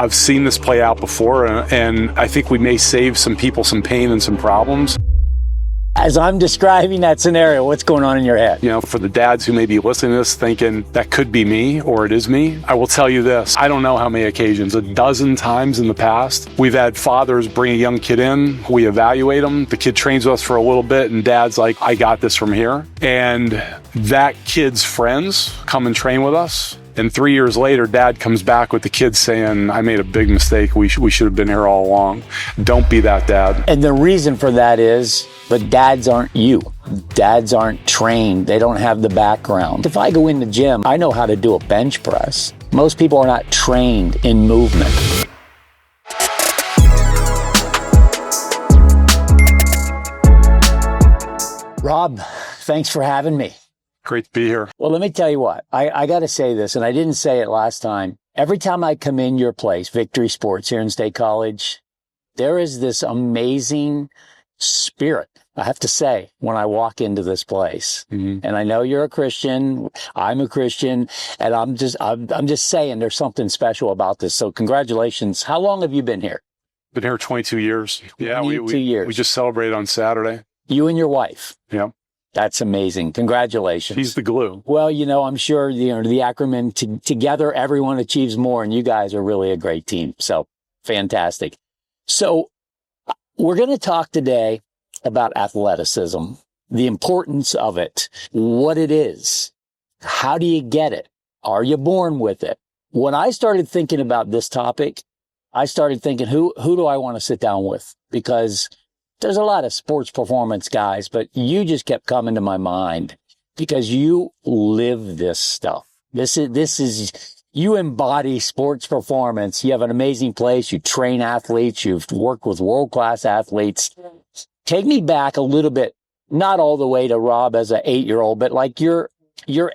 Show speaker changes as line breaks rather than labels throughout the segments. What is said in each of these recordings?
I've seen this play out before, and I think we may save some people some pain and some problems.
As I'm describing that scenario, what's going on in your head?
You know, for the dads who may be listening to this thinking that could be me or it is me, I will tell you this. I don't know how many occasions, 12 times in the past, we've had fathers bring a young kid in, we evaluate them, the kid trains with us for a little bit, and dad's like, I got this from here. And that kid's friends come and train with us. And 3 years later, dad comes back with the kids saying, I made a big mistake. We should have been here all along. Don't be that dad.
And the reason for that is, but dads aren't you. Dads aren't trained. They don't have the background. If I go in the gym, I know how to do a bench press. Most people are not trained in movement. Rob, thanks for having me.
Great to be here.
Well, let me tell you what, I got to say this, and I didn't say it last time. Every time I come in your place, Victory Sports here in State College, there is this amazing spirit, I have to say, when I walk into this place. Mm-hmm. And I know you're a Christian, I'm a Christian, and I'm just saying there's something special about this. So congratulations. How long have you been here?
Been here 22 years. Yeah,
22 years.
We just celebrated on Saturday.
You and your wife.
Yeah.
That's amazing. Congratulations.
She's the glue.
Well, you know, I'm sure, the acronym together, everyone achieves more, and you guys are really a great team. So fantastic. So we're going to talk today about athleticism, the importance of it, what it is. How do you get it? Are you born with it? When I started thinking about this topic, I started thinking, who do I want to sit down with? Because there's a lot of sports performance guys, but you just kept coming to my mind because you live this stuff. This is, you embody sports performance. You have an amazing place. You train athletes. You've worked with world-class athletes. Take me back a little bit, not all the way to Rob as an 8-year-old, but like your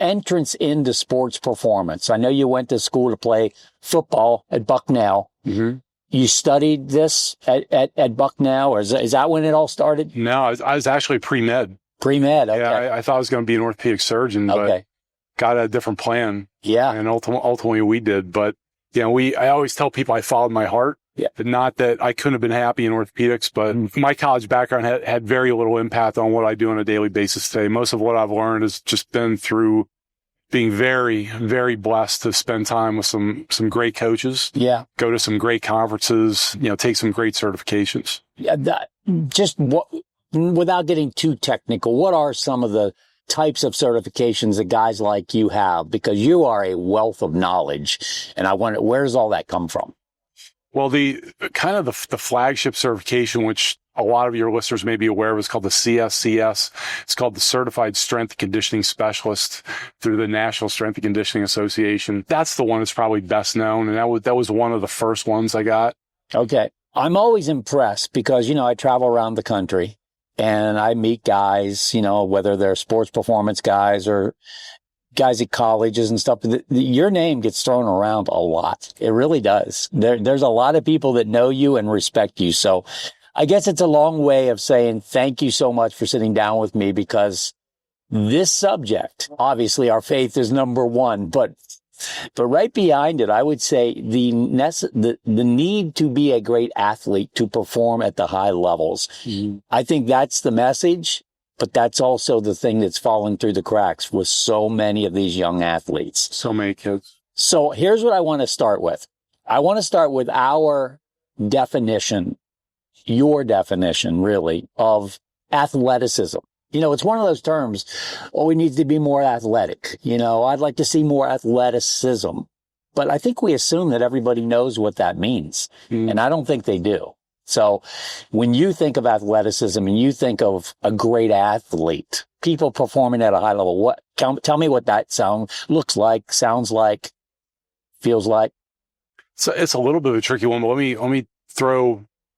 entrance into sports performance. I know you went to school to play football at Bucknell. Mm-hmm. You studied this at Bucknell, or is that when it all started?
No, I was actually pre-med.
Pre-med, okay.
Yeah, I thought I was going to be an orthopedic surgeon, but got a different plan.
Yeah.
And ultimately we did. But, you know, I always tell people I followed my heart. Yeah. Not that I couldn't have been happy in orthopedics, but my college background had very little impact on what I do on a daily basis today. Most of what I've learned has just been through being very, very blessed to spend time with some great coaches. Yeah. Go to some great conferences, take some great certifications.
Yeah. Without getting too technical, what are some of the types of certifications that guys like you have? Because you are a wealth of knowledge, and I wonder, where does all that come from?
Well, the flagship certification, which a lot of your listeners may be aware of, is called the CSCS. It's called the Certified Strength and Conditioning Specialist through the National Strength and Conditioning Association. That's the one that's probably best known, and that was one of the first ones I got. Okay.
I'm always impressed because, I travel around the country and I meet guys, whether they're sports performance guys or guys at colleges and stuff. Your name gets thrown around a lot. It really does. There's a lot of people that know you and respect you. So I guess it's a long way of saying thank you so much for sitting down with me, because this subject, obviously our faith is number one, but right behind it, I would say the need to be a great athlete to perform at the high levels. Mm-hmm. I think that's the message, but that's also the thing that's falling through the cracks with so many of these young athletes.
So many kids.
So here's what I want to start with. I want to start with our definition, your definition, really, of athleticism. It's one of those terms, we need to be more athletic. I'd like to see more athleticism. But I think we assume that everybody knows what that means. Mm. And I don't think they do. So when you think of athleticism and you think of a great athlete, people performing at a high level, tell me what that looks like, sounds like, feels like.
So it's a little bit of a tricky one, but let me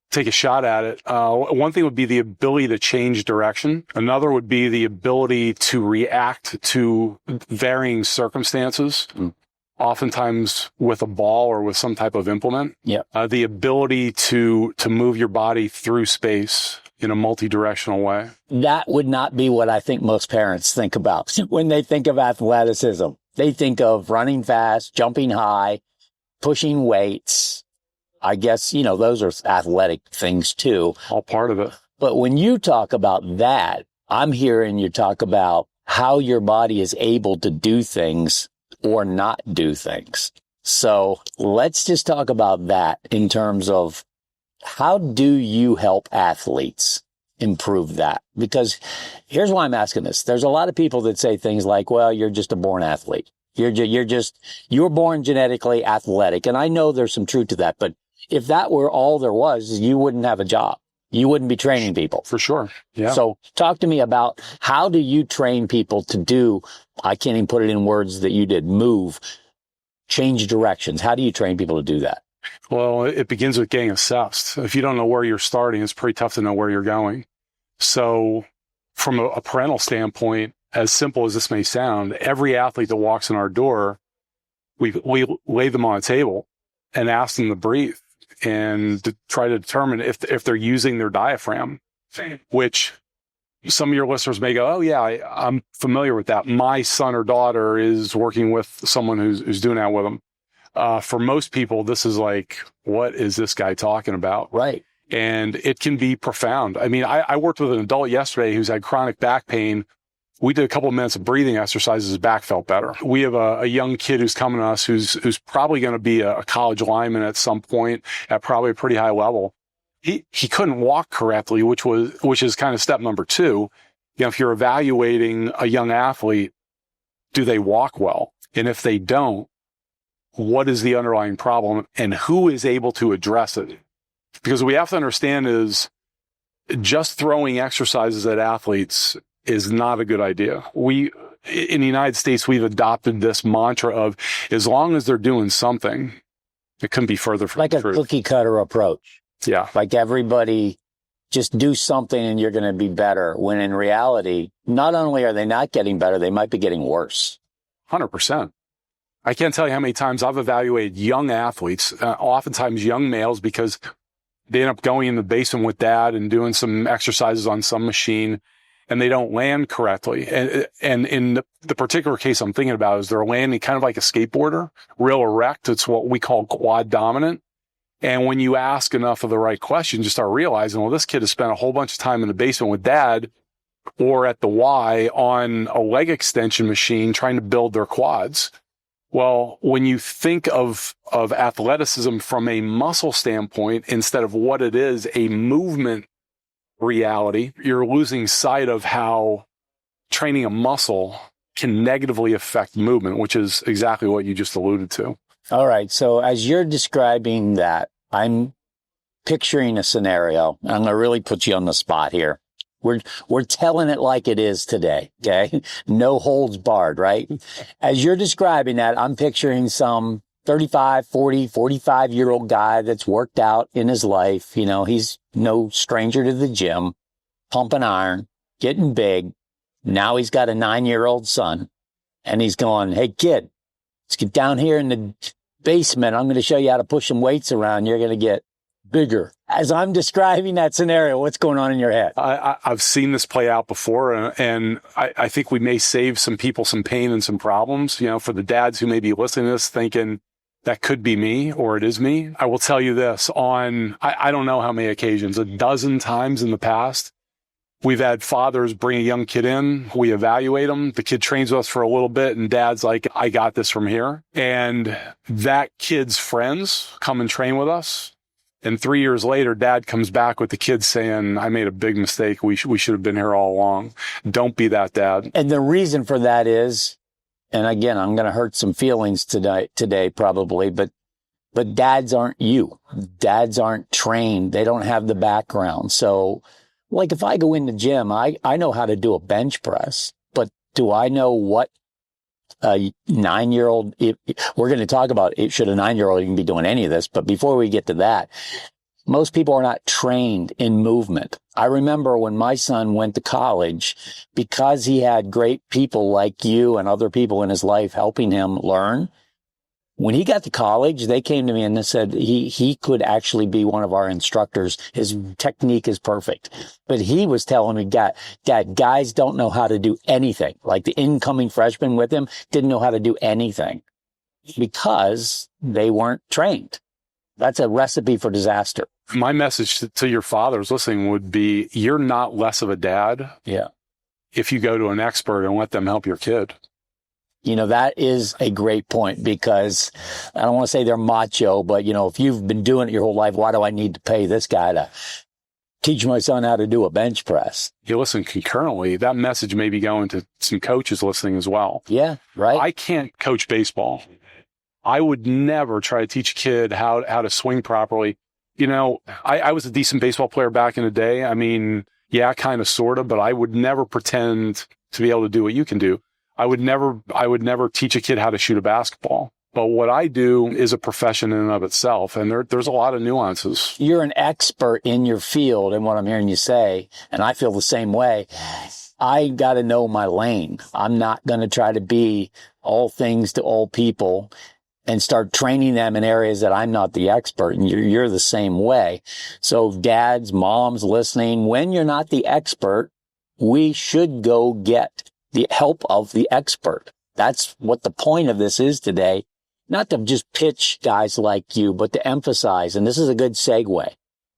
take a shot at it. One thing would be the ability to change direction. Another would be the ability to react to varying circumstances, oftentimes with a ball or with some type of implement. Yeah. The ability to move your body through space in a multi-directional way.
That would not be what I think most parents think about when they think of athleticism. They think of running fast, jumping high, pushing weights. I guess, those are athletic things too.
All part of it.
But when you talk about that, I'm hearing you talk about how your body is able to do things or not do things. So let's just talk about that in terms of how do you help athletes improve that? Because here's why I'm asking this. There's a lot of people that say things like, well, you're just a born athlete. You're born genetically athletic. And I know there's some truth to that. But if that were all there was, you wouldn't have a job. You wouldn't be training people.
For sure. Yeah.
So talk to me about how do you train people to do, I can't even put it in words that you did, move, change directions. How do you train people to do that?
Well, it begins with getting assessed. If you don't know where you're starting, it's pretty tough to know where you're going. So from a parental standpoint, as simple as this may sound, every athlete that walks in our door, we lay them on a table and ask them to breathe and to try to determine if they're using their diaphragm, which some of your listeners may go, oh yeah, I'm familiar with that. My son or daughter is working with someone who's doing that with them. For most people, this is like, what is this guy talking about?
Right.
And it can be profound. I mean, I worked with an adult yesterday who's had chronic back pain. We did a couple of minutes of breathing exercises. His back felt better. We have a young kid who's coming to us who's probably going to be a college lineman at some point at probably a pretty high level. He couldn't walk correctly, which is kind of step number two. If you're evaluating a young athlete, do they walk well? And if they don't, what is the underlying problem and who is able to address it? Because what we have to understand is just throwing exercises at athletes is not a good idea. In the United States, we've adopted this mantra of as long as they're doing something, it couldn't be further from
like
the
a
truth.
cookie cutter approach.
Yeah.
Like everybody just do something and you're going to be better. When in reality, not only are they not getting better, they might be getting worse.
100%. I can't tell you how many times I've evaluated young athletes, oftentimes young males, because they end up going in the basement with dad and doing some exercises on some machine and they don't land correctly. And in the particular case I'm thinking about is they're landing kind of like a skateboarder, real erect. It's what we call quad dominant. And when you ask enough of the right questions, you start realizing, well, this kid has spent a whole bunch of time in the basement with dad or at the Y on a leg extension machine trying to build their quads. Well, when you think of athleticism from a muscle standpoint, instead of what it is, a movement reality, you're losing sight of how training a muscle can negatively affect movement, which is exactly what you just alluded to.
All right. So as you're describing that, I'm picturing a scenario. I'm going to really put you on the spot here. We're telling it like it is today. Okay. No holds barred, right? As you're describing that, I'm picturing some 35, 40, 45-year-old guy that's worked out in his life. He's no stranger to the gym, pumping iron, getting big. Now he's got a 9-year-old son and he's going, hey kid, let's get down here in the basement. I'm going to show you how to push some weights around. You're going to get bigger. As I'm describing that scenario, what's going on in your head?
I've seen this play out before, and I think we may save some people some pain and some problems, for the dads who may be listening to this thinking that could be me or it is me. I will tell you this, I don't know how many occasions, a dozen times in the past, we've had fathers bring a young kid in, we evaluate them, the kid trains with us for a little bit, and dad's like, I got this from here. And that kid's friends come and train with us. And 3 years later, dad comes back with the kid saying, I made a big mistake. We should have been here all along. Don't be that dad.
And the reason for that is, and again, I'm going to hurt some feelings today probably, but dads aren't you. Dads aren't trained. They don't have the background. So like if I go in the gym, I know how to do a bench press, but do I know what a 9-year-old, we're going to talk about should a 9-year-old even be doing any of this, but before we get to that, most people are not trained in movement. I remember when my son went to college, because he had great people like you and other people in his life helping him learn. When he got to college, they came to me and they said he could actually be one of our instructors. His technique is perfect. But he was telling me, Dad, guys don't know how to do anything. Like the incoming freshman with him didn't know how to do anything because they weren't trained. That's a recipe for disaster.
My message to your fathers listening would be, you're not less of a dad.
Yeah.
If you go to an expert and let them help your kid.
That is a great point, because I don't want to say they're macho, but, if you've been doing it your whole life, why do I need to pay this guy to teach my son how to do a bench press?
You listen, concurrently, that message may be going to some coaches listening as well.
Yeah, right.
I can't coach baseball. I would never try to teach a kid how to swing properly. I was a decent baseball player back in the day. I mean, yeah, kind of, sort of, but I would never pretend to be able to do what you can do. I would never teach a kid how to shoot a basketball. But what I do is a profession in and of itself, and there's a lot of nuances.
You're an expert in your field, and what I'm hearing you say, and I feel the same way, I got to know my lane. I'm not going to try to be all things to all people and start training them in areas that I'm not the expert, and you're the same way. So dads, moms listening, when you're not the expert, we should go get the help of the expert. That's what the point of this is today. Not to just pitch guys like you, but to emphasize, and this is a good segue,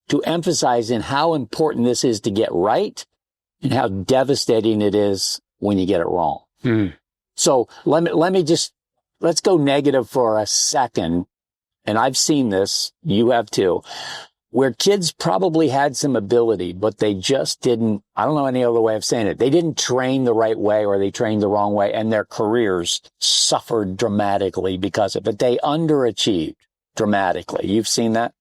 to emphasize in how important this is to get right and how devastating it is when you get it wrong.
Mm.
So let's go negative for a second. And I've seen this, you have too, where kids probably had some ability, but they just didn't, I don't know any other way of saying it. They didn't train the right way, or they trained the wrong way, and their careers suffered dramatically because of it. They underachieved dramatically. You've seen that?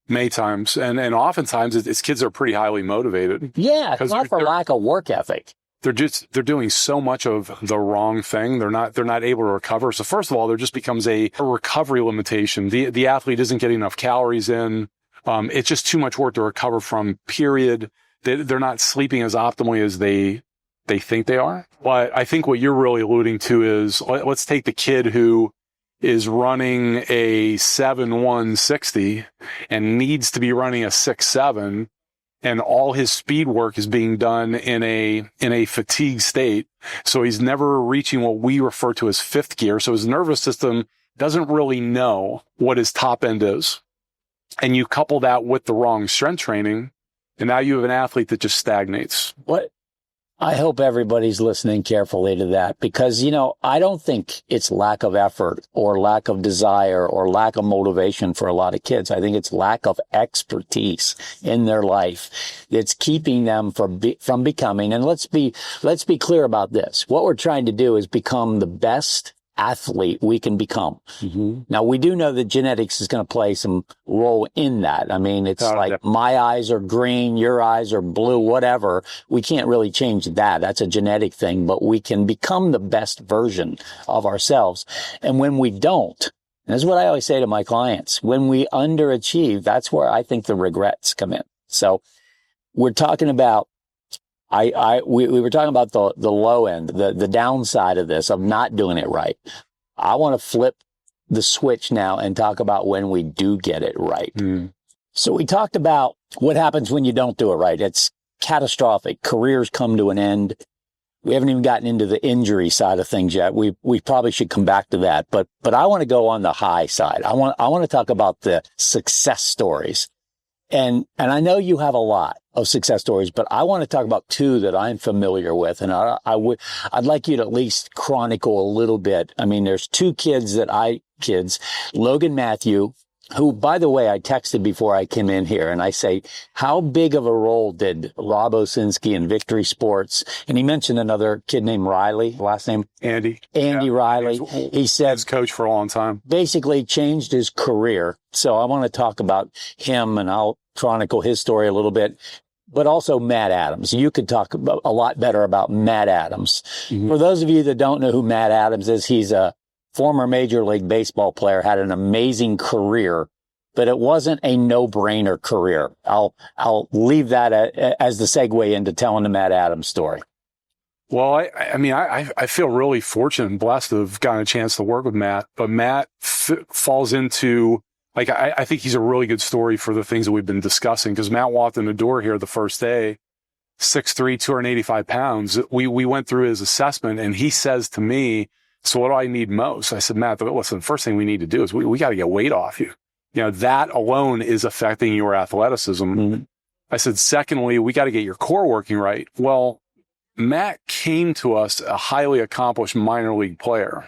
Many times. And oftentimes it's kids are pretty highly motivated.
Yeah, it's not for lack of work ethic.
They're doing so much of the wrong thing. They're not able to recover. So first of all, there just becomes a recovery limitation. The athlete isn't getting enough calories in. It's just too much work to recover from, period. They're not sleeping as optimally as they think they are. But I think what you're really alluding to is, let's take the kid who is running a 7.160 and needs to be running a 6.7, and all his speed work is being done in a fatigue state. So he's never reaching what we refer to as fifth gear. So his nervous system doesn't really know what his top end is. And you couple that with the wrong strength training, and now you have an athlete that just stagnates.
I hope everybody's listening carefully to that, because, I don't think it's lack of effort or lack of desire or lack of motivation for a lot of kids. I think it's lack of expertise in their life that's keeping them from becoming. And let's be clear about this. What we're trying to do is become the best athlete we can become. Mm-hmm. Now, we do know that genetics is going to play some role in that. I mean, it's my eyes are green, your eyes are blue, whatever. We can't really change that. That's a genetic thing, but we can become the best version of ourselves. And when we don't, and this is what I always say to my clients, when we underachieve, that's where I think the regrets come in. So we're talking about we were talking about the low end, the downside of this, of not doing it right. I want to flip the switch now and talk about when we do get it right. Mm. So we talked about what happens when you don't do it right. It's catastrophic. Careers come to an end. We haven't even gotten into the injury side of things yet. We probably should come back to that. But I want to go on the high side. I want to talk about the success stories. And I know you have a lot of success stories, but I want to talk about two that I'm familiar with. And I'd like you to at least chronicle a little bit. I mean, there's two kids, Logan Matthew, who, by the way, I texted before I came in here, and I say, how big of a role did Rob Oshinskie in Victory Sports? And he mentioned another kid named Riley, last name?
Andy
Riley. He said,
his coach for a long time.
Basically changed his career. So I want to talk about him, and I'll chronicle his story a little bit. But also Matt Adams. You could talk a lot better about Matt Adams. Mm-hmm. For those of you that don't know who Matt Adams is, he's a former Major League Baseball player, had an amazing career, but it wasn't a no-brainer career. I'll leave that as the segue into telling the Matt Adams story.
Well, I feel really fortunate and blessed to have gotten a chance to work with Matt, but Matt falls into, I think he's a really good story for the things that we've been discussing, because Matt walked in the door here the first day, 6'3", 285 pounds. We went through his assessment, and he says to me, so what do I need most? I said, Matt, listen, the first thing we need to do is we got to get weight off you. that alone is affecting your athleticism.
Mm-hmm.
I said, secondly, we got to get your core working right. Well, Matt came to us a highly accomplished minor league player.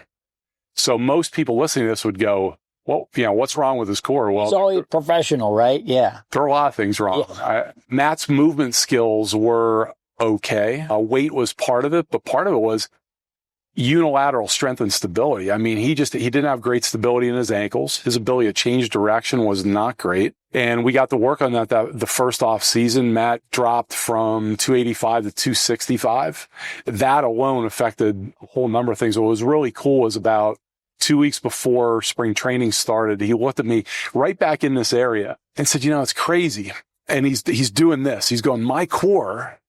So most people listening to this would go, well, what's wrong with his core? Well,
he's always professional, right? Yeah.
There are a lot of things wrong.
Yeah.
Matt's movement skills were okay. Weight was part of it, but part of it was unilateral strength and stability. I mean, he didn't have great stability in his ankles. His ability to change direction was not great. And we got to work on that the first off season. Matt dropped from 285 to 265. That alone affected a whole number of things. What was really cool was about 2 weeks before spring training started, he looked at me right back in this area and said, it's crazy. And he's doing this. He's going, my core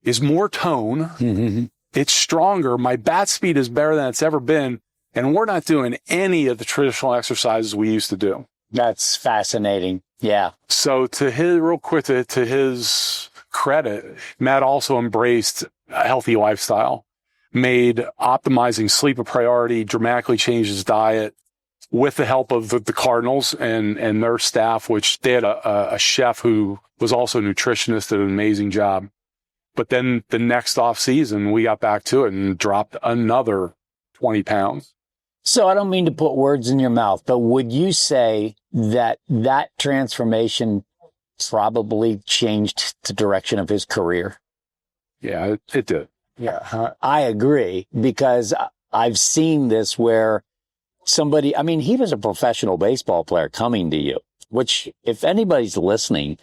is more tone.
Mm-hmm.
It's stronger. My bat speed is better than it's ever been. And we're not doing any of the traditional exercises we used to do.
That's fascinating. Yeah.
So to his credit, Matt also embraced a healthy lifestyle, made optimizing sleep a priority, dramatically changed his diet with the help of the Cardinals and their staff, which they had a chef who was also a nutritionist, did an amazing job. But then the next off season, we got back to it and dropped another 20 pounds.
So I don't mean to put words in your mouth, but would you say that transformation probably changed the direction of his career?
Yeah, it did.
Yeah, I agree, because I've seen this where he was a professional baseball player coming to you, which if anybody's listening,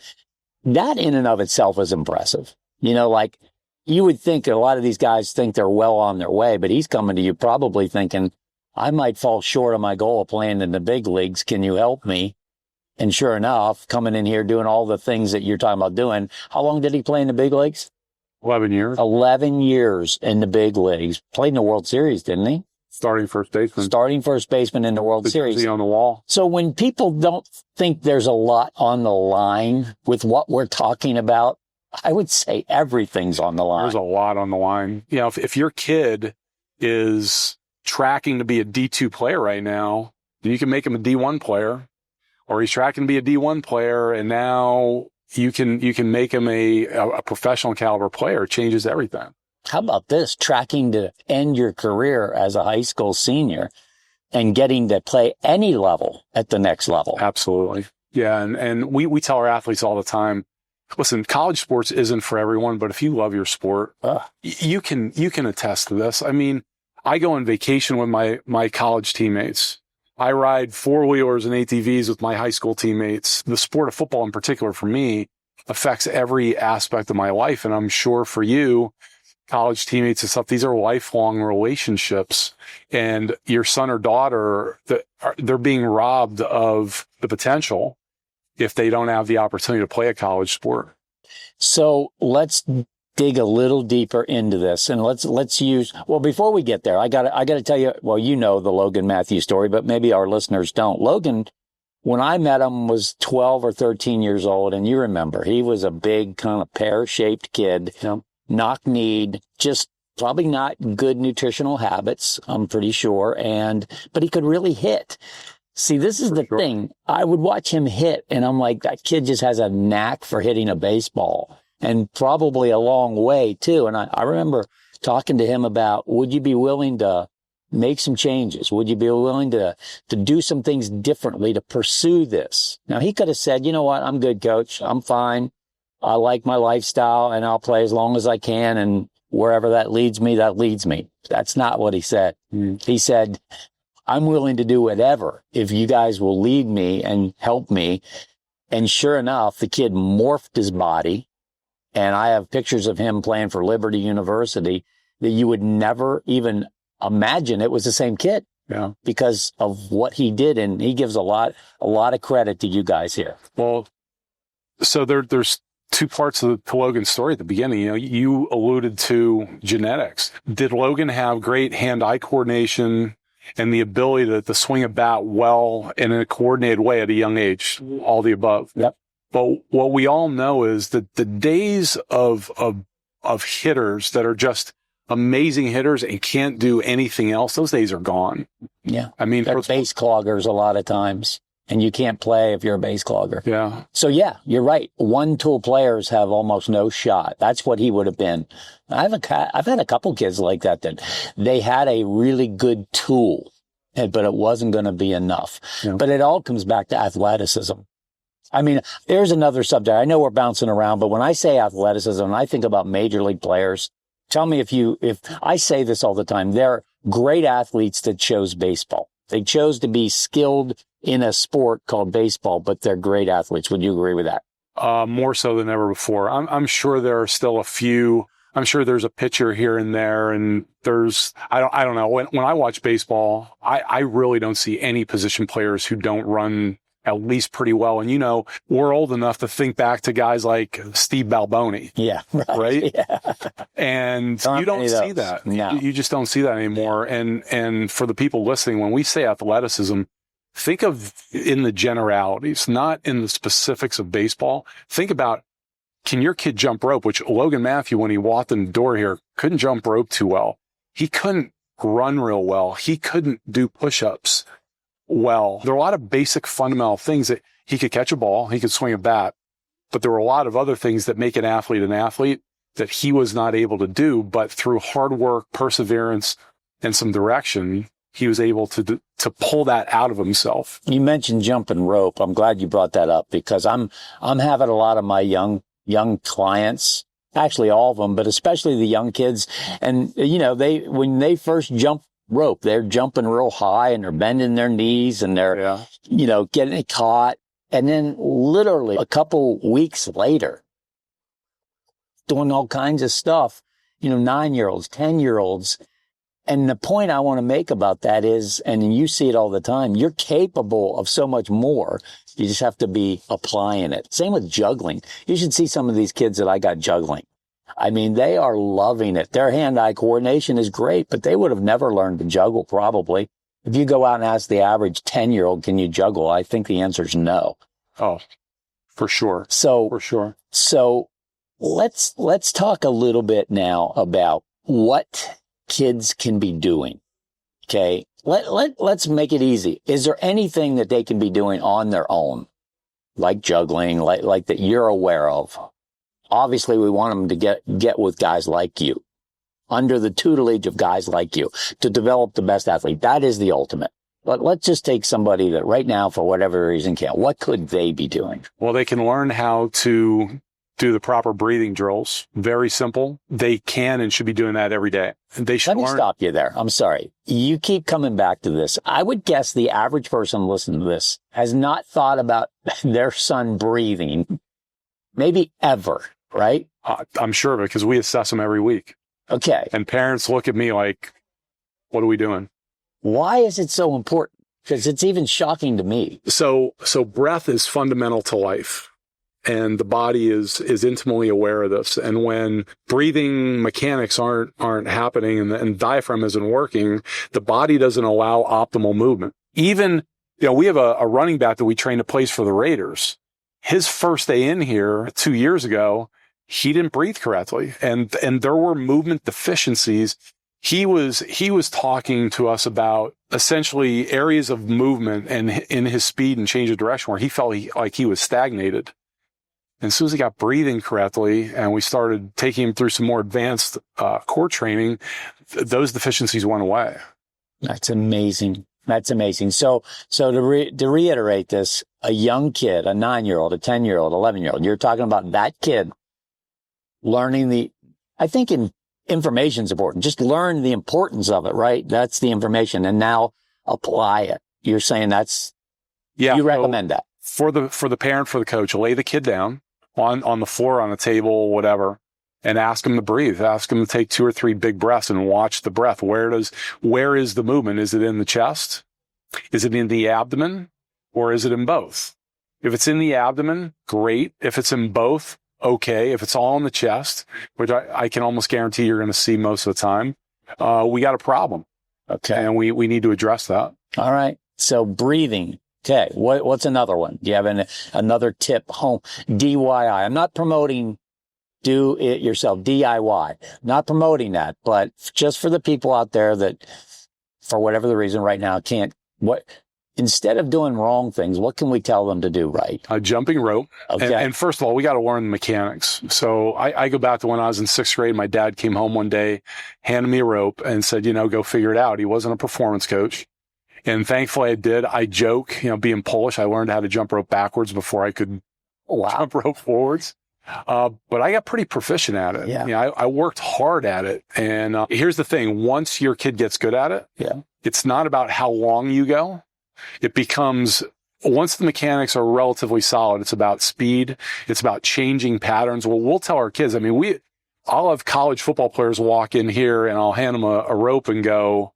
that in and of itself is impressive. Like you would think a lot of these guys think they're well on their way, but he's coming to you probably thinking, I might fall short of my goal of playing in the big leagues. Can you help me? And sure enough, coming in here doing all the things that you're talking about doing. How long did he play in the big leagues?
11 years.
11 years in the big leagues. Played in the World Series, didn't he?
Starting first baseman
in the World Series.
On the wall.
So when people don't think there's a lot on the line with what we're talking about, I would say everything's on the line.
There's a lot on the line. If your kid is tracking to be a D2 player right now, you can make him a D1 player, or he's tracking to be a D1 player, and now you can make him a professional caliber player. It changes everything.
How about this? Tracking to end your career as a high school senior and getting to play any level at the next level.
Absolutely. Yeah. And we tell our athletes all the time, listen, college sports isn't for everyone, but if you love your sport, you can attest to this. I mean, I go on vacation with my college teammates. I ride four-wheelers and ATVs with my high school teammates. The sport of football in particular for me affects every aspect of my life. And I'm sure for you, college teammates and stuff, these are lifelong relationships. And your son or daughter, they're being robbed of the potential if they don't have the opportunity to play a college sport.
So let's dig a little deeper into this, and let's use, well, before we get there, I gotta tell you, well, the Logan Matthews story, but maybe our listeners don't. Logan, when I met him, was 12 or 13 years old, and you remember, he was a big kind of pear-shaped kid, knock-kneed, just probably not good nutritional habits, I'm pretty sure, but he could really hit. See, this is the thing. I would watch him hit, and I'm like, that kid just has a knack for hitting a baseball, and probably a long way, too. And I remember talking to him about, would you be willing to make some changes? Would you be willing to do some things differently to pursue this? Now, he could have said, you know what, I'm good, coach. I'm fine. I like my lifestyle, and I'll play as long as I can, and wherever that leads me, that leads me. That's not what he said. He said, I'm willing to do whatever if you guys will lead me and help me. And sure enough, the kid morphed his body. And I have pictures of him playing for Liberty University that you would never even imagine it was the same kid.
Yeah.
Because of what he did. And he gives a lot of credit to you guys here.
Well, so there's two parts of the Logan story at the beginning. You alluded to genetics. Did Logan have great hand-eye coordination and the ability to swing a bat well in a coordinated way at a young age? All the above.
Yep.
But what we all know is that the days of hitters that are just amazing hitters and can't do anything else, those days are gone.
Yeah.
I mean,
they're base cloggers a lot of times. and you can't play if you're a base clogger.
Yeah.
So yeah, you're right. One-tool players have almost no shot. That's what he would have been. I've had a couple kids like that they had a really good tool, but it wasn't going to be enough. Yeah. But it all comes back to athleticism. I mean, there's another subject. I know we're bouncing around, but when I say athleticism, and I think about major league players, tell me if I say this all the time, they're great athletes that chose baseball. They chose to be skilled in a sport called baseball, but they're great athletes. Would you agree with that?
More so than ever before. I'm sure there are still a few. I'm sure there's a pitcher here and there, and I don't know. When I watch baseball, I really don't see any position players who don't run at least pretty well. And, we're old enough to think back to guys like Steve Balboni.
Yeah.
Right?
Yeah.
And you don't see that.
No.
You just don't see that anymore. And for the people listening, when we say athleticism, think of in the generalities, not in the specifics of baseball. Think about, can your kid jump rope? Which Logan Matthew, when he walked in the door here, couldn't jump rope too well. He couldn't run real well. He couldn't do push-ups well. There are a lot of basic fundamental things that he could catch a ball, he could swing a bat, but there were a lot of other things that make an athlete that he was not able to do. But through hard work, perseverance, and some direction, he was able to pull that out of himself.
You mentioned jumping rope. I'm glad you brought that up because I'm having a lot of my young clients, actually all of them, but especially the young kids. And, when they first jump rope, they're jumping real high and they're bending their knees and they're, getting it caught. And then literally a couple weeks later, doing all kinds of stuff, 9-year-olds, 10-year-olds. And the point I want to make about that is, and you see it all the time, you're capable of so much more. You just have to be applying it. Same with juggling. You should see some of these kids that I got juggling. I mean, they are loving it. Their hand-eye coordination is great, but they would have never learned to juggle probably. If you go out and ask the average 10-year-old, can you juggle? I think the answer is no.
Oh, for sure.
So let's talk a little bit now about what kids can be doing. Okay. Let's make it easy. Is there anything that they can be doing on their own? Like juggling, like that you're aware of? Obviously, we want them to get with guys like you, under the tutelage of guys like you, to develop the best athlete. That is the ultimate. But let's just take somebody that right now, for whatever reason, can't. What could they be doing?
Well, they can learn how to do the proper breathing drills. Very simple. They can and should be doing that every day. They should.
Let me stop you there. I'm sorry. You keep coming back to this. I would guess the average person listening to this has not thought about their son breathing, maybe ever, right?
I'm sure, because we assess them every week.
Okay.
And parents look at me like, what are we doing?
Why is it so important? Because it's even shocking to me.
So breath is fundamental to life. And the body is intimately aware of this. And when breathing mechanics aren't happening and diaphragm isn't working, the body doesn't allow optimal movement. Even, we have a running back that we trained to place for the Raiders. His first day in here 2 years ago, he didn't breathe correctly. And there were movement deficiencies. He was talking to us about essentially areas of movement and in his speed and change of direction where he felt like he was stagnated. And as soon as he got breathing correctly and we started taking him through some more advanced core training, those deficiencies went away.
That's amazing. That's amazing. So to reiterate this, a young kid, a 9-year-old, a 10-year-old, 11-year-old, you're talking about that kid learning I think information is important. Just learn the importance of it, right? That's the information. And now apply it. You're saying you recommend that.
For the parent, for the coach, lay the kid down on the floor, on a table, whatever, and ask him to breathe. Ask him to take 2 or 3 big breaths and watch the breath. Where is the movement? Is it in the chest? Is it in the abdomen? Or is it in both? If it's in the abdomen, great. If it's in both, okay. If it's all in the chest, which I can almost guarantee you're going to see most of the time, we got a problem.
Okay.
And we need to address that.
All right. So breathing. Okay. What's another one? Do you have another tip? Home DIY. I'm not promoting do it yourself, DIY. Not promoting that, but just for the people out there that, for whatever the reason right now, can't. instead of doing wrong things, what can we tell them to do right?
Jumping rope.
Okay.
And first of all, we got to learn the mechanics. So I go back to when I was in 6th grade. My dad came home one day, handed me a rope and said, go figure it out. He wasn't a performance coach. And thankfully I did. I joke, being Polish, I learned how to jump rope backwards before I could jump rope forwards. But I got pretty proficient at it.
Yeah.
I worked hard at it. And here's the thing. Once your kid gets good at it, it's not about how long you go. It becomes, once the mechanics are relatively solid, it's about speed. It's about changing patterns. Well, we'll tell our kids, I'll have college football players walk in here and I'll hand them a rope and go,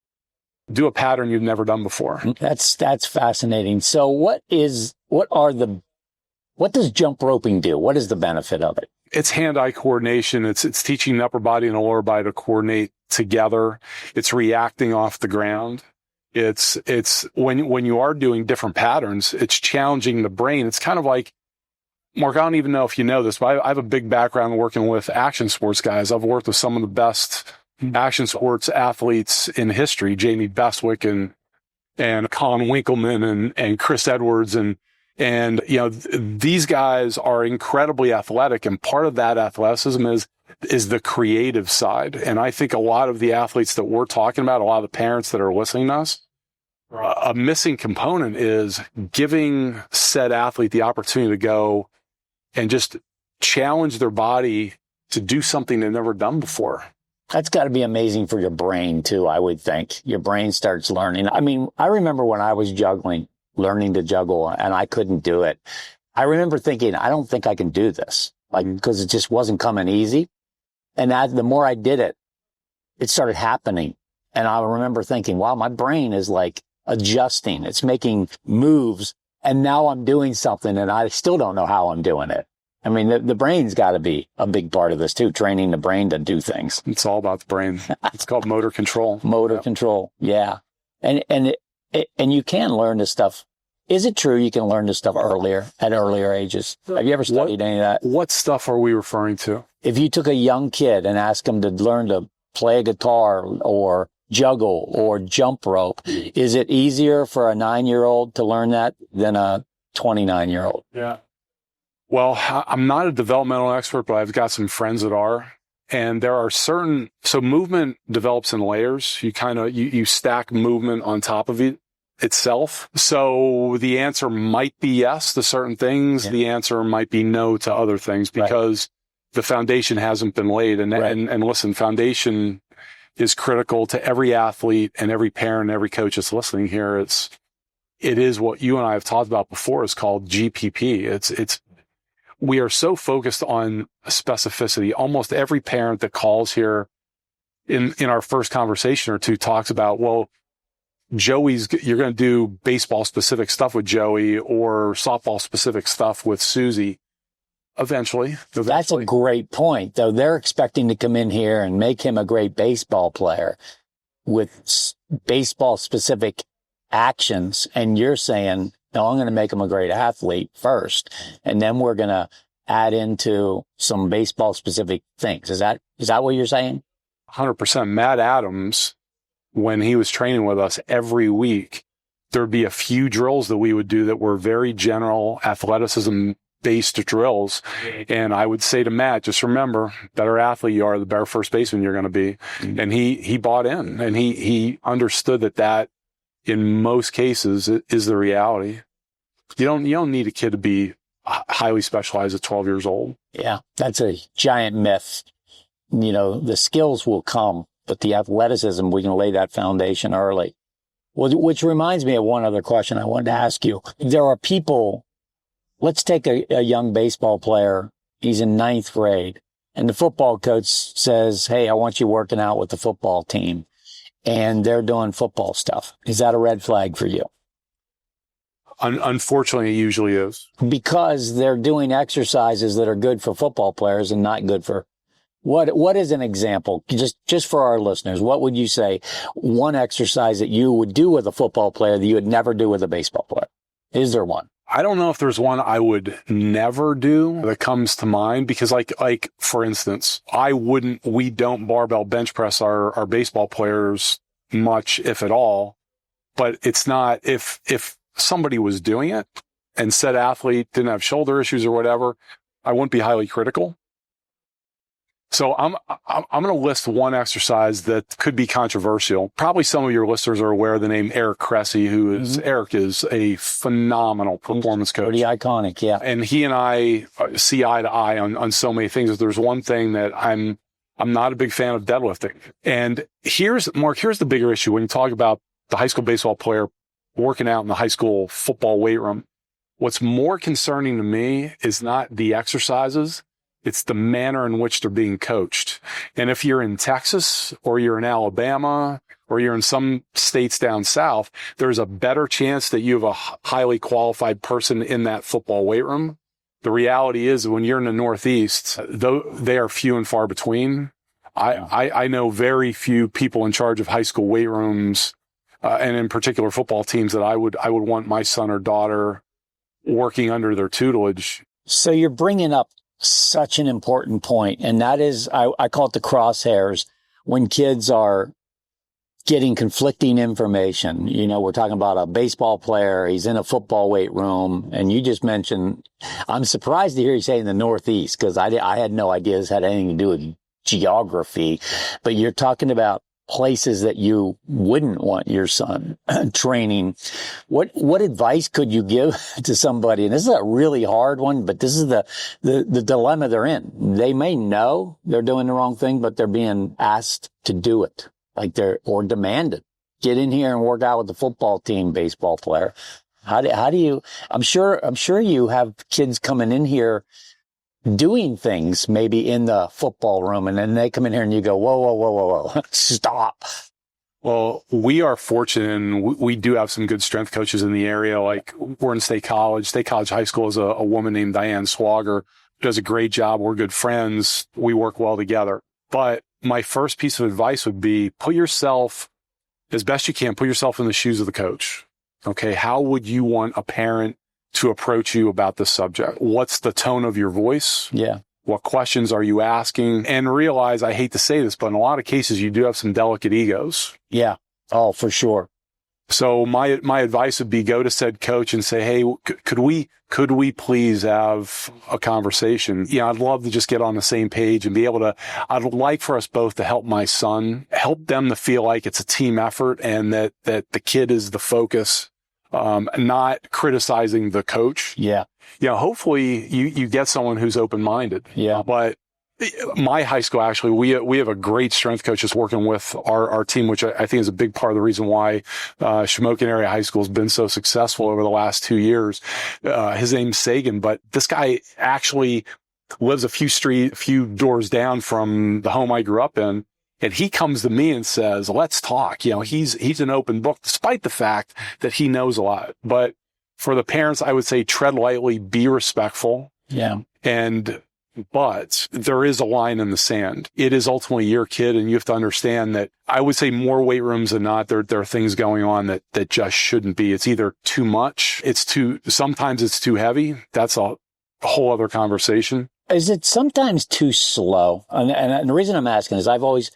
do a pattern you've never done before.
That's fascinating. So what does jump roping do? What is the benefit of it?
It's hand-eye coordination. It's teaching the upper body and the lower body to coordinate together. It's reacting off the ground. It's when you are doing different patterns, it's challenging the brain. It's kind of like, Mark, I don't even know if you know this, but I have a big background working with action sports guys. I've worked with some of the best action sports athletes in history, Jamie Bestwick and Colin Winkleman and Chris Edwards. And these guys are incredibly athletic. And part of that athleticism is the creative side. And I think a lot of the athletes that we're talking about, a lot of the parents that are listening to us, a missing component is giving said athlete the opportunity to go and just challenge their body to do something they've never done before.
That's got to be amazing for your brain, too, I would think. Your brain starts learning. I remember when I was learning to juggle, and I couldn't do it. I remember thinking, I don't think I can do this, because it just wasn't coming easy. And the more I did it, it started happening. And I remember thinking, wow, my brain is adjusting. It's making moves. And now I'm doing something, and I still don't know how I'm doing it. The brain's got to be a big part of this too, training the brain to do things.
It's all about the brain. It's called motor control.
Motor control. Yeah. And you can learn this stuff. Is it true you can learn this stuff at earlier ages? Have you ever studied any of that?
What stuff are we referring to?
If you took a young kid and asked him to learn to play a guitar or juggle or jump rope, is it easier for a 9-year-old to learn that than a 29-year-old?
Yeah. Well, I'm not a developmental expert, but I've got some friends that are. And there are so movement develops in layers. You stack movement on top of itself. So the answer might be yes to certain things. Yeah. The answer might be no to other things because the foundation hasn't been laid. And listen, foundation is critical to every athlete and every parent, every coach that's listening here. It is what you and I have talked about before is called GPP. We are so focused on specificity. Almost every parent that calls here in our first conversation or two talks about, well, you're going to do baseball specific stuff with Joey or softball specific stuff with Susie. Eventually.
That's a great point, though. They're expecting to come in here and make him a great baseball player with baseball specific actions. And you're saying, no, I'm going to make him a great athlete first. And then we're going to add into some baseball specific things. Is that what you're saying?
100%. Matt Adams, when he was training with us every week, there'd be a few drills that we would do that were very general athleticism based drills. And I would say to Matt, just remember, better athlete you are, the better first baseman you're going to be. Mm-hmm. And he bought in and he understood that in most cases is the reality. You don't need a kid to be highly specialized at 12 years old.
Yeah, that's a giant myth. The skills will come, but the athleticism, we can lay that foundation early. Well, which reminds me of one other question I wanted to ask you. There are people, let's take a young baseball player. He's in 9th grade and the football coach says, hey, I want you working out with the football team, and they're doing football stuff. Is that a red flag for you?
Unfortunately, it usually is. Because
they're doing exercises that are good for football players and not good for what is an example? Just for our listeners, what would you say one exercise that you would do with a football player that you would never do with a baseball player? Is there one?
I don't know if there's one I would never do that comes to mind because like for instance, we don't barbell bench press our baseball players much, if at all, but it's not, if somebody was doing it and said athlete didn't have shoulder issues or whatever, I wouldn't be highly critical. So I'm going to list one exercise that could be controversial. Probably some of your listeners are aware of the name Eric Cressy, who is, Eric is a phenomenal performance coach.
Pretty iconic, yeah.
And he and I see eye to eye on so many things. If there's one thing that I'm not a big fan of deadlifting. And here's the bigger issue when you talk about the high school baseball player working out in the high school football weight room. What's more concerning to me is not the exercises. It's the manner in which they're being coached. And if you're in Texas or you're in Alabama or you're in some states down south, there's a better chance that you have a highly qualified person in that football weight room. The reality is when you're in the Northeast, though they are few and far between. I know very few people in charge of high school weight rooms, and in particular football teams that I would want my son or daughter working under their tutelage.
So you're bringing up such an important point, and that is, I call it the crosshairs, when kids are getting conflicting information. You know, we're talking about a baseball player, he's in a football weight room, and you just mentioned, I'm surprised to hear you say in the Northeast, because I had no idea this had anything to do with geography, but you're talking about places that you wouldn't want your son training. What advice could you give to somebody? And this is a really hard one, but this is the dilemma they're in. They may know they're doing the wrong thing, but they're being asked to do it, or demanded. Get in here and work out with the football team, baseball player. How do you, I'm sure you have kids coming in here doing things maybe in the football room, and then they come in here and you go, whoa, stop.
Well, we are fortunate, and we do have some good strength coaches in the area. Like we're in State College High School is a woman named Diane Swagger, does a great job. We're good friends. We work well together. But my first piece of advice would be put yourself, as best you can, put yourself in the shoes of the coach. Okay. How would you want a parent to approach you about this subject? What's the tone of your voice?
Yeah.
What questions are you asking? And realize, I hate to say this, but in a lot of cases, you do have some delicate egos.
Yeah. Oh, for sure.
So my advice would be go to said coach and say, hey, could we please have a conversation? Yeah, I'd love to just get on the same page and be able to, I'd like for us both to help my son, help them to feel like it's a team effort and that the kid is the focus. Not criticizing the coach.
Yeah.
You know, hopefully you get someone who's open-minded.
Yeah.
But my high school, actually, we have a great strength coach that's working with our team, which I think is a big part of the reason why Shamokin Area High School has been so successful over the last 2 years. His name's Sagan, but this guy actually lives a few doors down from the home I grew up in. And he comes to me and says, let's talk. You know, he's an open book, despite the fact that he knows a lot. But for the parents, I would say tread lightly, be respectful.
Yeah.
But there is a line in the sand. It is ultimately your kid, and you have to understand that I would say more weight rooms than not, there are things going on that just shouldn't be. It's either too much, sometimes it's too heavy. That's a whole other conversation.
Is it sometimes too slow? And the reason I'm asking is I've always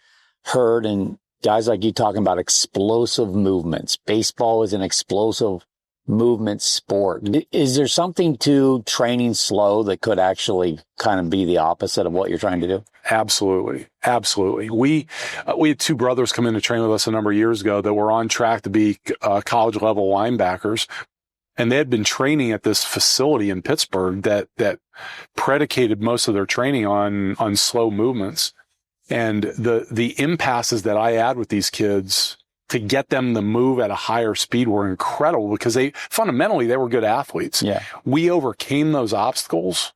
heard, and guys like you talking about explosive movements. Baseball is an explosive movement sport. Is there something to training slow that could actually kind of be the opposite of what you're trying to do?
Absolutely. Absolutely. We had two brothers come in to train with us a number of years ago that were on track to be college level linebackers. And they had been training at this facility in Pittsburgh that predicated most of their training on slow movements. And the impasses that I had with these kids to get them to move at a higher speed were incredible because fundamentally they were good athletes.
Yeah.
We overcame those obstacles.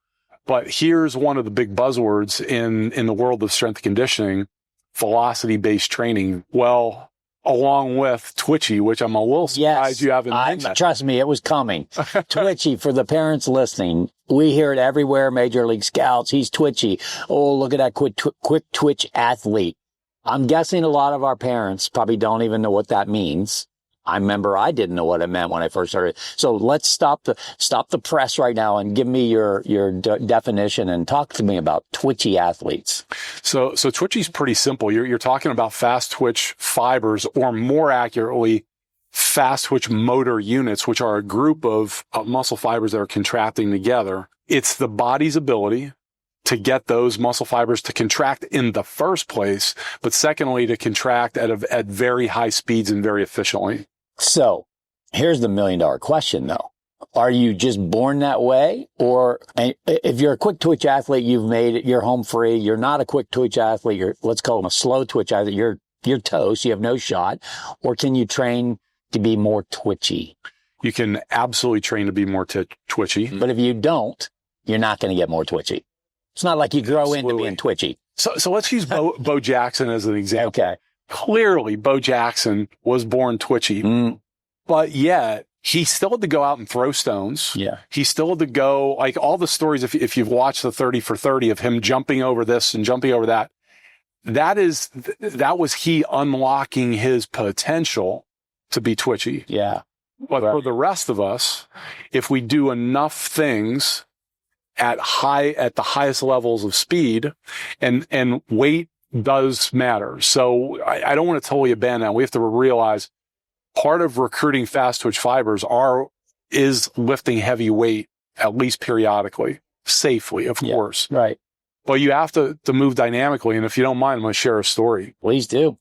But here's one of the big buzzwords in the world of strength and conditioning, velocity-based training. Well, along with twitchy, which I'm a little surprised you haven't mentioned.
Trust me, it was coming. Twitchy, for the parents listening, we hear it everywhere, Major League Scouts. He's twitchy. Oh, look at that quick twitch athlete. I'm guessing a lot of our parents probably don't even know what that means. I remember I didn't know what it meant when I first started. So let's stop the press right now and give me your definition and talk to me about twitchy athletes.
So twitchy is pretty simple. You're talking about fast twitch fibers, or more accurately, fast twitch motor units, which are a group of muscle fibers that are contracting together. It's the body's ability to get those muscle fibers to contract in the first place, but secondly, to contract at very high speeds and very efficiently.
So here's the $1 million question, though. Are you just born that way? Or if you're a quick twitch athlete, you've made it, you're home free. You're not a quick twitch athlete. You're, let's call them a slow twitch athlete. You're toast. You have no shot. Or can you train to be more twitchy?
You can absolutely train to be more twitchy.
But if you don't, you're not going to get more twitchy. It's not like you grow into being twitchy.
So let's use Bo Jackson as an example.
Okay.
Clearly, Bo Jackson was born twitchy, but yet he still had to go out and throw stones.
Yeah.
He still had to go, like all the stories, if you've watched the 30 for 30 of him jumping over this and jumping over that, that was he unlocking his potential to be twitchy.
Yeah.
But for the rest of us, if we do enough things at the highest levels of speed, and weight does matter. So I don't want to totally abandon that. We have to realize part of recruiting fast twitch fibers is lifting heavy weight, at least periodically, safely, of course.
Right.
But you have to move dynamically. And if you don't mind, I'm going to share a story.
Please do.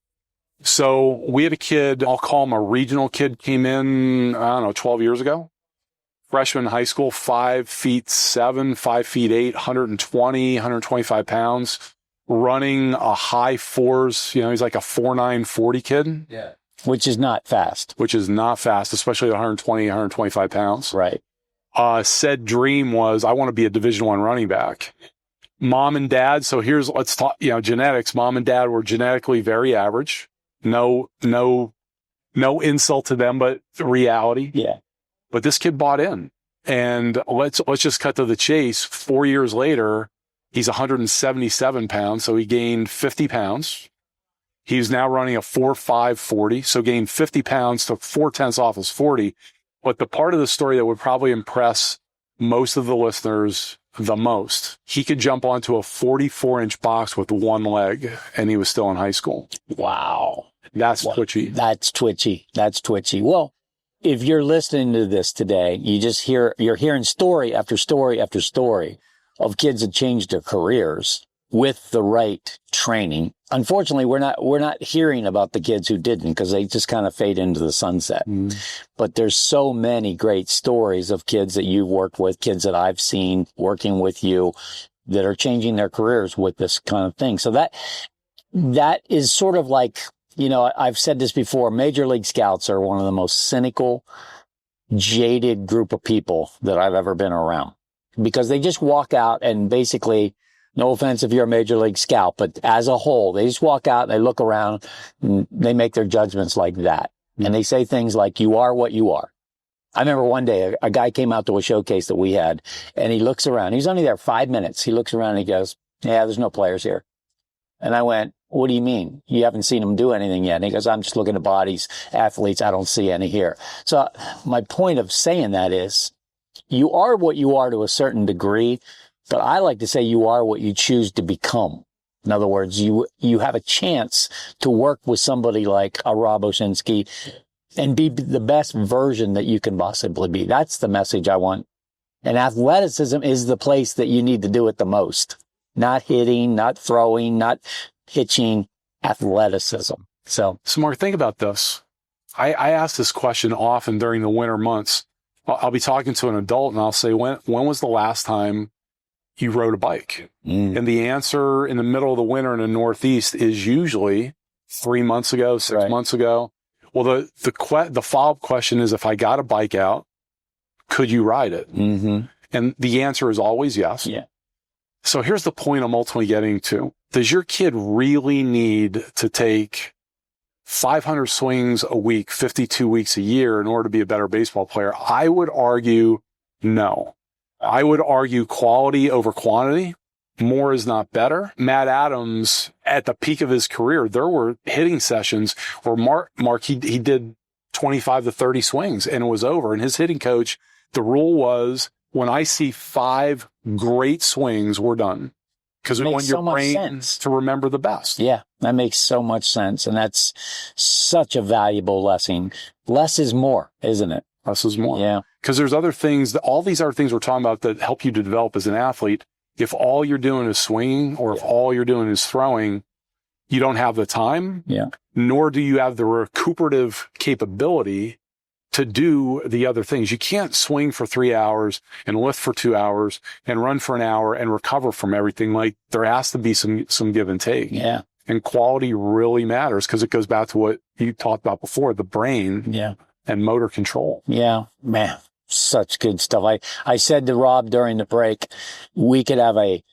So we had a kid, I'll call him a regional kid, came in, 12 years ago. Freshman in high school, 5'7", 5'8", 120, 125 pounds, running a high fours. He's like a 4'9", 40 kid.
Yeah. Which is not fast.
Which is not fast, especially at 120, 125 pounds.
Right.
Said dream was, I want to be a Division I running back. Mom and dad. So let's talk, genetics. Mom and dad were genetically very average. No insult to them, but reality.
Yeah.
But this kid bought in, and let's just cut to the chase. 4 years later, he's 177 pounds. So he gained 50 pounds. He's now running a 4.5 40. So gained 50 pounds to 4/10 off his 40. But the part of the story that would probably impress most of the listeners the most, he could jump onto a 44-inch box with one leg, and he was still in high school.
Wow.
That's twitchy.
That's twitchy. That's twitchy. Well, if you're listening to this today, you're hearing story after story after story of kids that changed their careers with the right training. Unfortunately, we're not hearing about the kids who didn't, because they just kind of fade into the sunset. But there's so many great stories of kids that you've worked with, kids that I've seen working with you that are changing their careers with this kind of thing. So that is sort of like, I've said this before, Major League Scouts are one of the most cynical, jaded group of people that I've ever been around, because they just walk out and basically, no offense if you're a Major League Scout, but as a whole, they just walk out and they look around and they make their judgments like that. And they say things like, you are what you are. I remember one day a guy came out to a showcase that we had, and he looks around. He's only there 5 minutes. He looks around and he goes, yeah, there's no players here. And I went, what do you mean? You haven't seen them do anything yet? And he goes, I'm just looking at bodies, athletes. I don't see any here. So my point of saying that is, you are what you are to a certain degree, but I like to say you are what you choose to become. In other words, you have a chance to work with somebody like a Rob Oshinskie and be the best version that you can possibly be. That's the message I want. And athleticism is the place that you need to do it the most. Not hitting, not throwing, not pitching, athleticism. So
Mark, think about this. I ask this question often during the winter months. I'll be talking to an adult and I'll say, when was the last time you rode a bike? And the answer in the middle of the winter in the Northeast is usually 3 months ago, 6 months ago. Well, the follow-up question is, if I got a bike out, could you ride it? And the answer is always yes.
Yeah.
So here's the point I'm ultimately getting to. Does your kid really need to take 500 swings a week, 52 weeks a year in order to be a better baseball player? I would argue no. I would argue quality over quantity. More is not better. Matt Adams, at the peak of his career, there were hitting sessions where Mark he did 25 to 30 swings and it was over. And his hitting coach, the rule was, when I see 5 great swings, we're done. because we want your brain to remember the best.
Yeah, that makes so much sense. And that's such a valuable lesson. Less is more, isn't it?
Less is more.
Yeah.
Because there's other things, all these other things we're talking about that help you to develop as an athlete. If all you're doing is swinging, or if all you're doing is throwing, you don't have the time, nor do you have the recuperative capability to do the other things. You can't swing for 3 hours and lift for 2 hours and run for an hour and recover from everything. Like, there has to be some give and take.
Yeah.
And quality really matters, because it goes back to what you talked about before, the brain and motor control.
Yeah, man, such good stuff. I said to Rob during the break, we could have a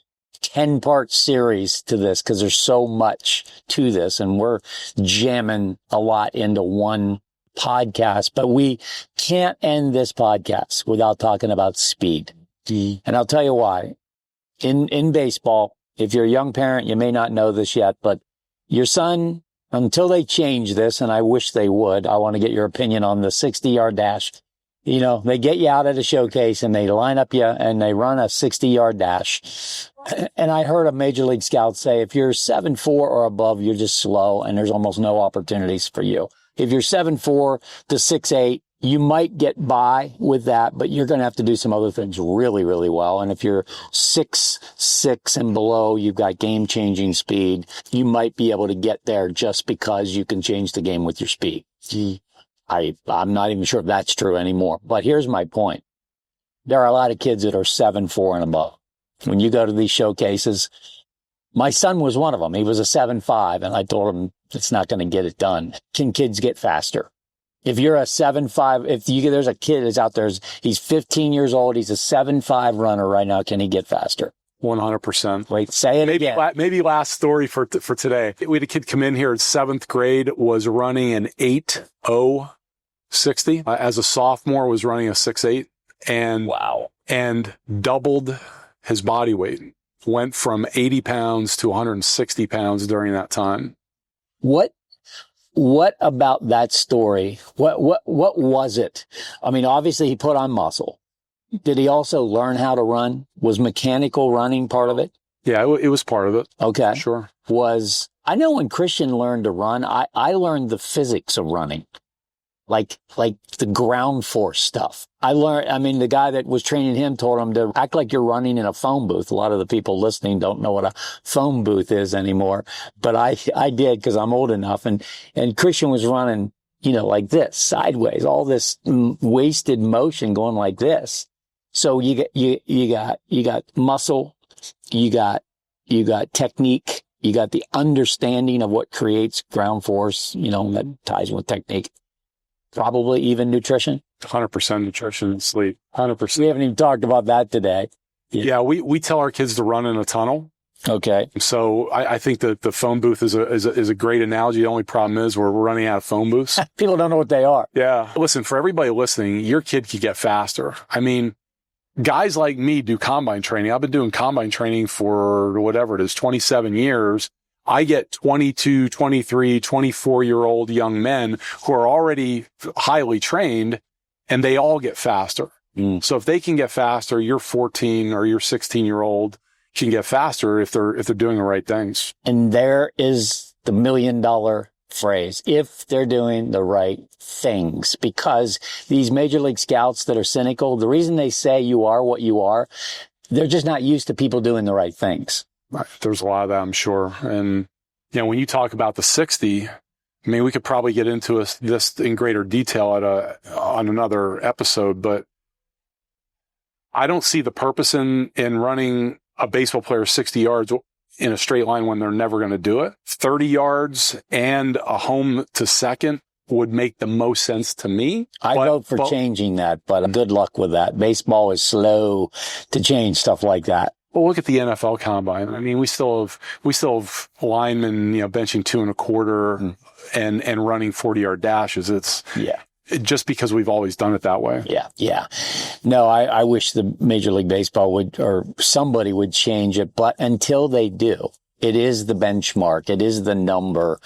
10-part series to this, because there's so much to this, and we're jamming a lot into one podcast, but we can't end this podcast without talking about speed. And I'll tell you why. In baseball, if you're a young parent, you may not know this yet, but your son, until they change this, and I wish they would, I want to get your opinion on the 60-yard dash. You know, they get you out at a showcase and they line up you and they run a 60-yard dash. And I heard a Major League scout say, if you're 7'4" or above, you're just slow and there's almost no opportunities for you. If you're 7'4" to 6'8", you might get by with that, but you're going to have to do some other things really, really well. And if you're 6'6" and below, you've got game-changing speed. You might be able to get there just because you can change the game with your speed. I'm not even sure if that's true anymore. But here's my point. There are a lot of kids that are 7'4" and above. When you go to these showcases, my son was one of them. He was a 7'5", and I told him it's not going to get it done. Can kids get faster? If you're a 7'5", there's a kid that's out there, he's 15 years old, he's a 7'5" runner right now, can he get faster?
100%.
Wait, say it again.
Maybe last story for today. We had a kid come in here in 7th grade, was running an 8.060. As a sophomore, was running a 6'8", and
wow,
and doubled his body weight. Went from 80 pounds to 160 pounds during that time.
What about that story? What was it? I mean, obviously he put on muscle. Did he also learn how to run? Was mechanical running part of it?
Yeah, it was part of it.
Okay.
Sure.
I know when Christian learned to run, I learned the physics of running. Like the ground force stuff. The guy that was training him told him to act like you're running in a phone booth. A lot of the people listening don't know what a phone booth is anymore, but I did, because I'm old enough. And Christian was running, like this, sideways, all this wasted motion going like this. So you got muscle, you got technique, you got the understanding of what creates ground force, that ties with technique. Probably even nutrition.
100% nutrition and sleep. 100%.
We haven't even talked about that today.
Yeah, we tell our kids to run in a tunnel.
Okay.
So I think that the phone booth is a great analogy. The only problem is we're running out of phone booths.
People don't know what they are.
Yeah. Listen, for everybody listening, your kid could get faster. I mean, guys like me do combine training. I've been doing combine training for whatever it is, 27 years. I get 22, 23, 24-year-old young men who are already highly trained, and they all get faster. So if they can get faster, your 14 or your 16-year-old can get faster if they're doing the right things.
And there is the $1 million phrase, if they're doing the right things, because these Major League scouts that are cynical, the reason they say you are what you are, they're just not used to people doing the right things.
There's a lot of that, I'm sure. And, when you talk about the 60, we could probably get into this in greater detail on another episode, but I don't see the purpose in running a baseball player 60 yards in a straight line when they're never going to do it. 30 yards and a home to second would make the most sense to me.
I vote for changing that, but good luck with that. Baseball is slow to change stuff like that.
Well, look at the NFL combine. We still have linemen, benching 2 1/4 and running 40-yard dashes. It's just because we've always done it that way.
Yeah. No, I wish the Major League Baseball would, or somebody would change it. But until they do, it is the benchmark. It is the number.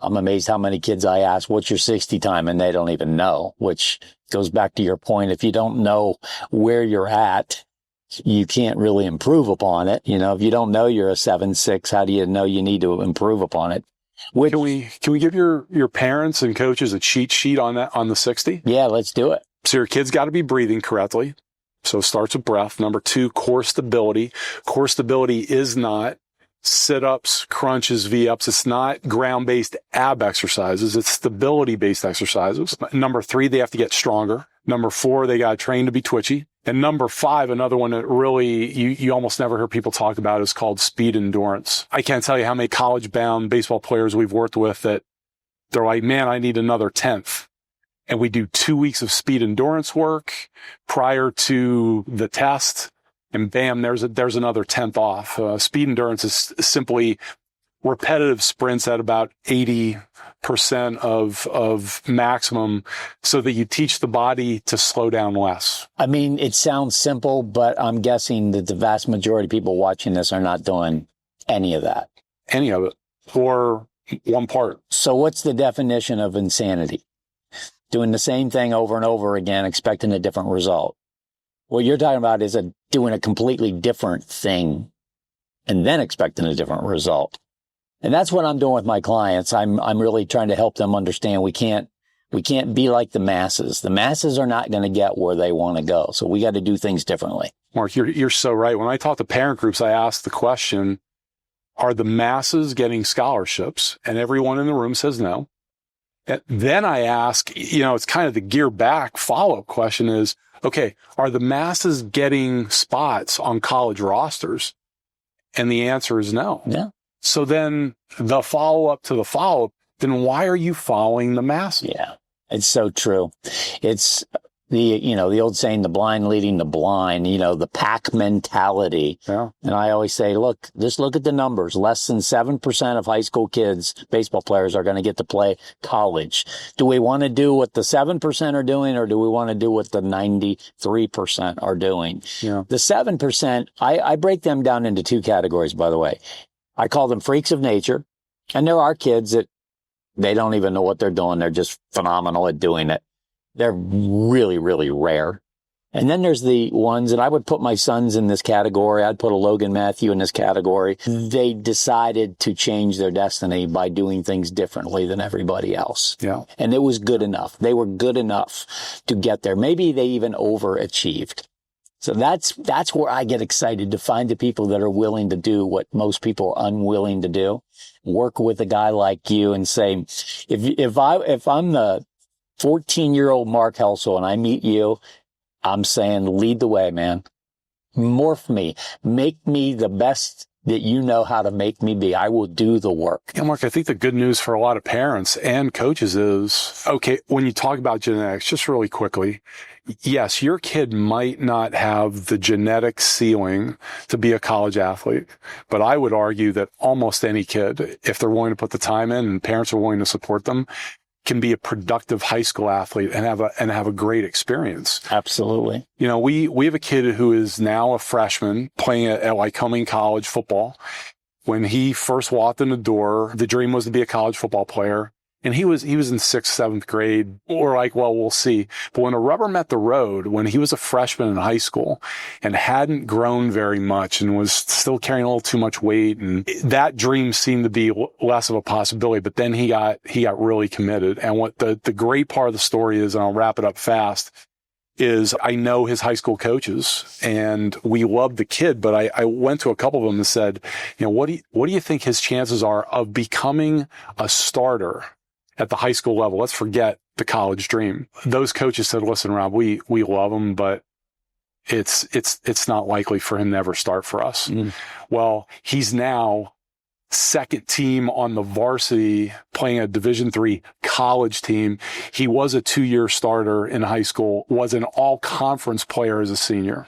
I'm amazed how many kids I ask, what's your 60 time? And they don't even know, which goes back to your point. If you don't know where you're at, you can't really improve upon it. If you don't know you're a 7.6, how do you know you need to improve upon it?
Can we give your parents and coaches a cheat sheet on that, on the 60?
Yeah, let's do it.
So your kid's got to be breathing correctly. So it starts with breath. Number 2, core stability. Core stability is not sit-ups, crunches, V-ups. It's not ground-based ab exercises. It's stability-based exercises. Number 3, they have to get stronger. Number 4, they got to train to be twitchy. And number 5, another one that really you almost never hear people talk about, is called speed endurance. I can't tell you how many college-bound baseball players we've worked with that they're like, man, I need another 10th. And we do 2 weeks of speed endurance work prior to the test. And bam, there's another 10th off. Speed endurance is simply repetitive sprints at about 80% of maximum, so that you teach the body to slow down less.
I mean, it sounds simple, but I'm guessing that the vast majority of people watching this are not doing any of that.
Any of it, or one part.
So what's the definition of insanity? Doing the same thing over and over again, expecting a different result. What you're talking about is doing a completely different thing and then expecting a different result. And that's what I'm doing with my clients. I'm really trying to help them understand we can't be like the masses. The masses are not going to get where they want to go. So we got to do things differently.
Mark, you're so right. When I talk to parent groups, I ask the question, are the masses getting scholarships? And everyone in the room says no. And then I ask, it's kind of the gear back follow-up question is, okay, are the masses getting spots on college rosters? And the answer is no.
Yeah.
So then the follow-up to the follow-up, then why are you following the masses?
Yeah, it's so true. It's the old saying, the blind leading the blind, the pack mentality.
Yeah. And
I always say, just look at the numbers. Less than 7% of high school kids, baseball players, are going to get to play college. Do we want to do what the 7% are doing, or do we want to do what the 93% are doing?
Yeah.
The 7%, I break them down into 2 categories, by the way. I call them freaks of nature. And there are kids that they don't even know what they're doing. They're just phenomenal at doing it. They're really, really rare. And then there's the ones, and I would put my sons in this category. I'd put a Logan Matthew in this category. They decided to change their destiny by doing things differently than everybody else.
Yeah.
And it was good enough. They were good enough to get there. Maybe they even overachieved. So that's where I get excited, to find the people that are willing to do what most people are unwilling to do. Work with a guy like you and say, if I'm the 14-year-old Mark Helsel and I meet you, I'm saying, lead the way, man. Morph me. Make me the best that you know how to make me be. I will do the work.
Yeah, Mark, I think the good news for a lot of parents and coaches is, okay, when you talk about genetics, just really quickly, yes, your kid might not have the genetic ceiling to be a college athlete, but I would argue that almost any kid, if they're willing to put the time in and parents are willing to support them, can be a productive high school athlete and have a great experience.
Absolutely.
We have a kid who is now a freshman playing at Lycoming College football. When he first walked in the door, the dream was to be a college football player. And he was in 6th, 7th grade. We're like, well, we'll see. But when the rubber met the road, when he was a freshman in high school and hadn't grown very much and was still carrying a little too much weight, and that dream seemed to be less of a possibility. But then he got really committed. And what the great part of the story is, and I'll wrap it up fast, is I know his high school coaches and we loved the kid, but I went to a couple of them and said, what do you think his chances are of becoming a starter at the high school level? Let's forget the college dream. Those coaches said, listen, Rob, we love him, but it's not likely for him to ever start for us. Mm. Well, he's now second team on the varsity playing a Division III college team. He was a 2-year starter in high school, was an all-conference player as a senior.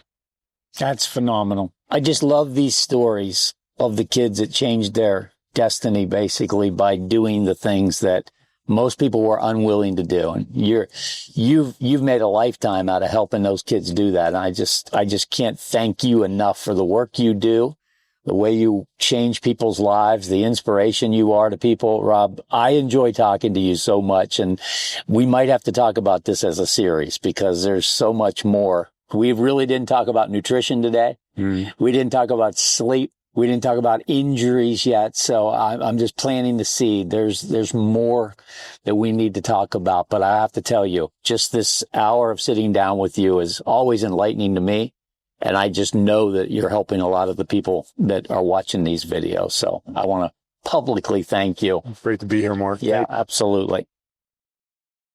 That's phenomenal. I just love these stories of the kids that changed their destiny basically by doing the things that most people were unwilling to do. And you've made a lifetime out of helping those kids do that. And I just can't thank you enough for the work you do, the way you change people's lives, the inspiration you are to people. Rob, I enjoy talking to you so much, and we might have to talk about this as a series because there's so much more We really didn't talk about nutrition today.
Mm.
We didn't talk about sleep. We didn't talk about injuries yet. So I'm just planting the seed. There's more that we need to talk about. But I have to tell you, just this hour of sitting down with you is always enlightening to me. And I just know that you're helping a lot of the people that are watching these videos. So I want to publicly thank you.
Great to be here, Mark.
Yeah, absolutely.